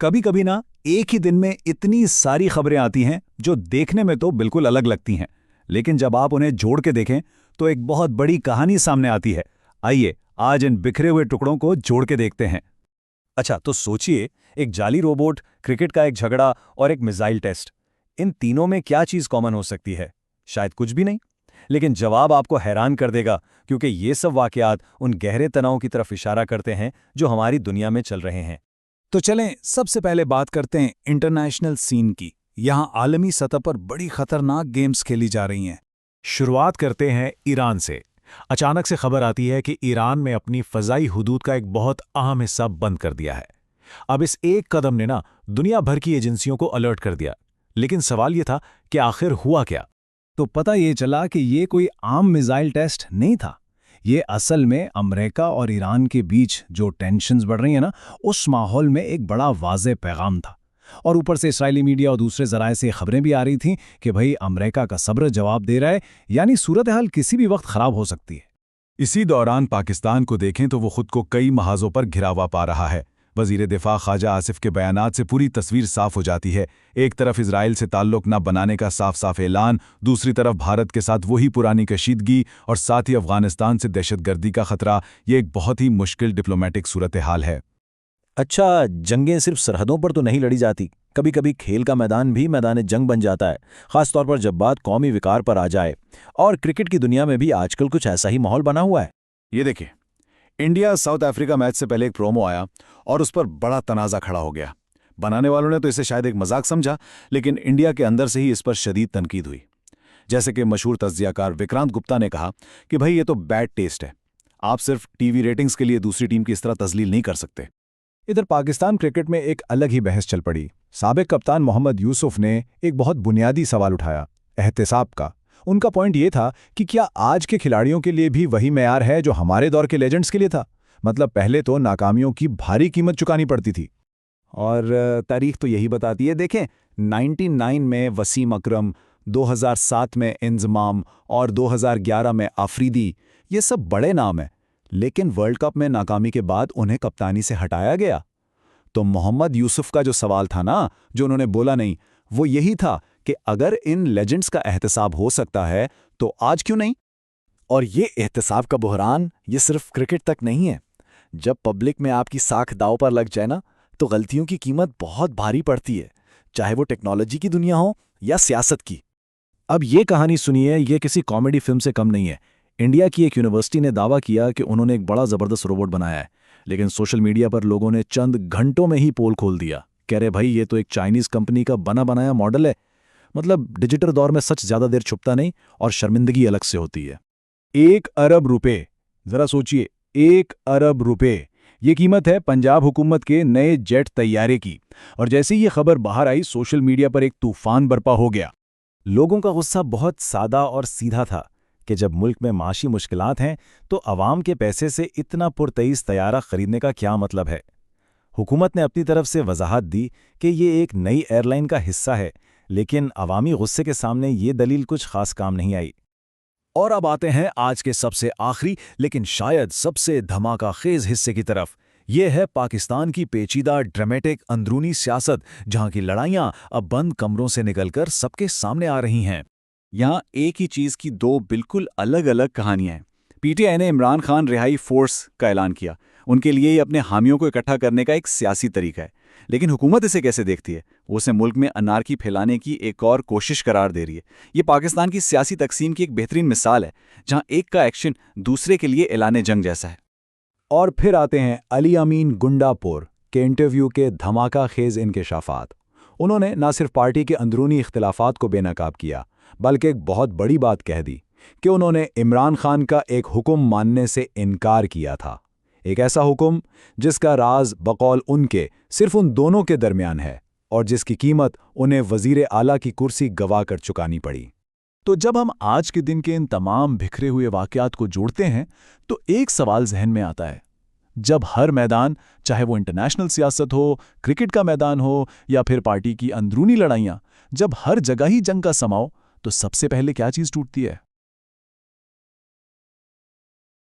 कभी कभी ना एक ही दिन में इतनी सारी खबरें आती हैं जो देखने में तो बिल्कुल अलग लगती हैं, लेकिन जब आप उन्हें जोड़ के देखें तो एक बहुत बड़ी कहानी सामने आती है। आइए आज इन बिखरे हुए टुकड़ों को जोड़ के देखते हैं। अच्छा, तो सोचिए, एक जाली रोबोट, क्रिकेट का एक झगड़ा और एक मिसाइल टेस्ट। इन तीनों में क्या चीज कॉमन हो सकती है? शायद कुछ भी नहीं। लेकिन जवाब आपको हैरान कर देगा, क्योंकि ये सब वाकयात उन गहरे तनाव की तरफ इशारा करते हैं जो हमारी दुनिया में चल रहे हैं। तो चलें सबसे पहले बात करते हैं इंटरनेशनल सीन की। यहाँ आलमी सतह पर बड़ी खतरनाक गेम्स खेली जा रही हैं। शुरुआत करते हैं ईरान से। अचानक से खबर आती है कि ईरान में अपनी फ़ज़ाई हुदूद का एक बहुत अहम हिस्सा बंद कर दिया है। अब इस एक कदम ने ना दुनिया भर की एजेंसियों को अलर्ट कर दिया। लेकिन सवाल ये था कि आखिर हुआ क्या? तो पता ये चला कि ये कोई आम मिसाइल टेस्ट नहीं था। ये असल में अमेरिका और ईरान के बीच जो टेंशन्स बढ़ रही हैं ना, उस माहौल में एक बड़ा वाज़ेह पैगाम था। और ऊपर से इस्राएली मीडिया और दूसरे ज़राए से खबरें भी आ रही थीं कि भाई अमेरिका का सब्र जवाब दे रहा है, यानी सूरत हाल किसी भी वक्त ख़राब हो सकती है। इसी दौरान पाकिस्तान को देखें तो वो खुद को कई महाजों पर घिरावा पा रहा है। वज़ीर दिफा ख्वाजा आसिफ के बयानात से पूरी तस्वीर साफ हो जाती है। एक तरफ इजराइल से ताल्लुक़ न बनाने का साफ साफ ऐलान, दूसरी तरफ भारत के साथ वही पुरानी कशीदगी और साथ ही अफगानिस्तान से दहशतगर्दी का खतरा। ये एक बहुत ही मुश्किल डिप्लोमेटिक सूरत हाल है। अच्छा, जंगें सिर्फ सरहदों पर तो नहीं लड़ी जाती। कभी कभी खेल का मैदान भी मैदान जंग बन जाता है, खासतौर पर जब बात कौमी विकार पर आ जाए। और क्रिकेट की दुनिया में भी आजकल कुछ ऐसा ही माहौल बना हुआ है। ये देखिए, इंडिया साउथ अफ्रीका मैच से पहले एक प्रोमो आया और उस पर बड़ा तनाज़ा खड़ा हो गया। बनाने वालों ने तो इसे शायद एक मजाक समझा, लेकिन इंडिया के अंदर से ही इस पर शदीद तनकीद हुई। जैसे कि मशहूर तज्जियाकार विक्रांत गुप्ता ने कहा कि भाई ये तो बैड टेस्ट है, आप सिर्फ टीवी रेटिंग्स के लिए दूसरी टीम की इस तरह तजलील नहीं कर सकते। इधर पाकिस्तान क्रिकेट में एक अलग ही बहस चल पड़ी। साबिक कप्तान मोहम्मद यूसुफ ने एक बहुत बुनियादी सवाल उठाया, एहतिसाब का। उनका पॉइंट ये था कि क्या आज के खिलाड़ियों के लिए भी वही मेयार है जो हमारे दौर के लेजेंड्स के लिए था? मतलब पहले तो नाकामियों की भारी कीमत चुकानी पड़ती थी, और तारीख तो यही बताती है। देखें, 99 में वसीम अकरम, 2007 में इंजमाम और 2011 में आफरीदी, ये सब बड़े नाम हैं। लेकिन वर्ल्ड कप में नाकामी के बाद उन्हें कप्तानी से हटाया गया। तो मोहम्मद यूसुफ का जो सवाल था ना, जो उन्होंने बोला नहीं, वो यही था कि अगर इन लेजेंड्स का एहतिसाब हो सकता है तो आज क्यों नहीं? और ये एहतिसाब का बुहरान ये सिर्फ क्रिकेट तक नहीं है। जब पब्लिक में आपकी साख दांव पर लग जाए ना, तो गलतियों की कीमत बहुत भारी पड़ती है, चाहे वो टेक्नोलॉजी की दुनिया हो या सियासत की। अब ये कहानी सुनिए, ये किसी कॉमेडी फिल्म से कम नहीं है। इंडिया की एक यूनिवर्सिटी ने दावा किया कि उन्होंने एक बड़ा ज़बरदस्त रोबोट बनाया है, लेकिन सोशल मीडिया पर लोगों ने चंद घंटों में ही पोल खोल दिया। कह रहे भाई ये तो एक चाइनीज़ कंपनी का बना बनाया मॉडल है। मतलब डिजिटल दौर में सच ज़्यादा देर छुपता नहीं और शर्मिंदगी अलग से होती है। 1 अरब रुपए, जरा सोचिए, 1 अरब रुपए, ये कीमत है पंजाब हुकूमत के नए जेट तैयारे की। और जैसे ही ये खबर बाहर आई, सोशल मीडिया पर एक तूफान बरपा हो गया। लोगों का गुस्सा बहुत सादा और सीधा था कि जब मुल्क में माशी मुश्किलात हैं तो अवाम के पैसे से इतना पुरतेईस तैयारा खरीदने का क्या मतलब है। हुकूमत ने अपनी तरफ से वजाहत दी कि ये एक नई एयरलाइन का हिस्सा है, लेकिन अवामी गुस्से के सामने ये दलील कुछ खास काम नहीं आई। और अब आते हैं आज के सबसे आखिरी लेकिन शायद सबसे धमाकाखेज हिस्से की तरफ। ये है पाकिस्तान की पेचीदा ड्रामेटिक अंदरूनी सियासत, जहां की लड़ाइयां अब बंद कमरों से निकलकर सबके सामने आ रही हैं। यहाँ एक ही चीज़ की दो बिल्कुल अलग अलग कहानियां हैं। पीटीआई ने इमरान खान रिहाई फोर्स का ऐलान किया। उनके लिए ये अपने हामियों को इकट्ठा करने का एक सियासी तरीका है। लेकिन हुकूमत इसे कैसे देखती है? वो उसे मुल्क में अनारकी फैलाने की एक और कोशिश करार दे रही है। ये पाकिस्तान की सियासी तकसीम की एक बेहतरीन मिसाल है, जहां एक का एक्शन दूसरे के लिए ऐलान जंग जैसा है। और फिर आते हैं अली अमीन गुंडापुर के इंटरव्यू के धमाकाखेज इंकशाफात। उन्होंने न सिर्फ पार्टी के अंदरूनी इख्तिलाफात को बेनकाब किया, बल्कि एक बहुत बड़ी बात कह दी कि उन्होंने इमरान खान का एक हुक्म मानने से इनकार किया था। एक ऐसा हुक्म जिसका राज बकौल उनके सिर्फ उन दोनों के दरमियान है और जिसकी कीमत उन्हें वजीर आला की कुर्सी गवा कर चुकानी पड़ी। तो जब हम आज के दिन के इन तमाम बिखरे हुए वाकयात को जोड़ते हैं तो एक सवाल जहन में आता है। जब हर मैदान, चाहे वो इंटरनेशनल सियासत हो, क्रिकेट का मैदान हो या फिर पार्टी की अंदरूनी लड़ाइयाँ, जब हर जगह ही जंग का समाओ, तो सबसे पहले क्या चीज़ टूटती है?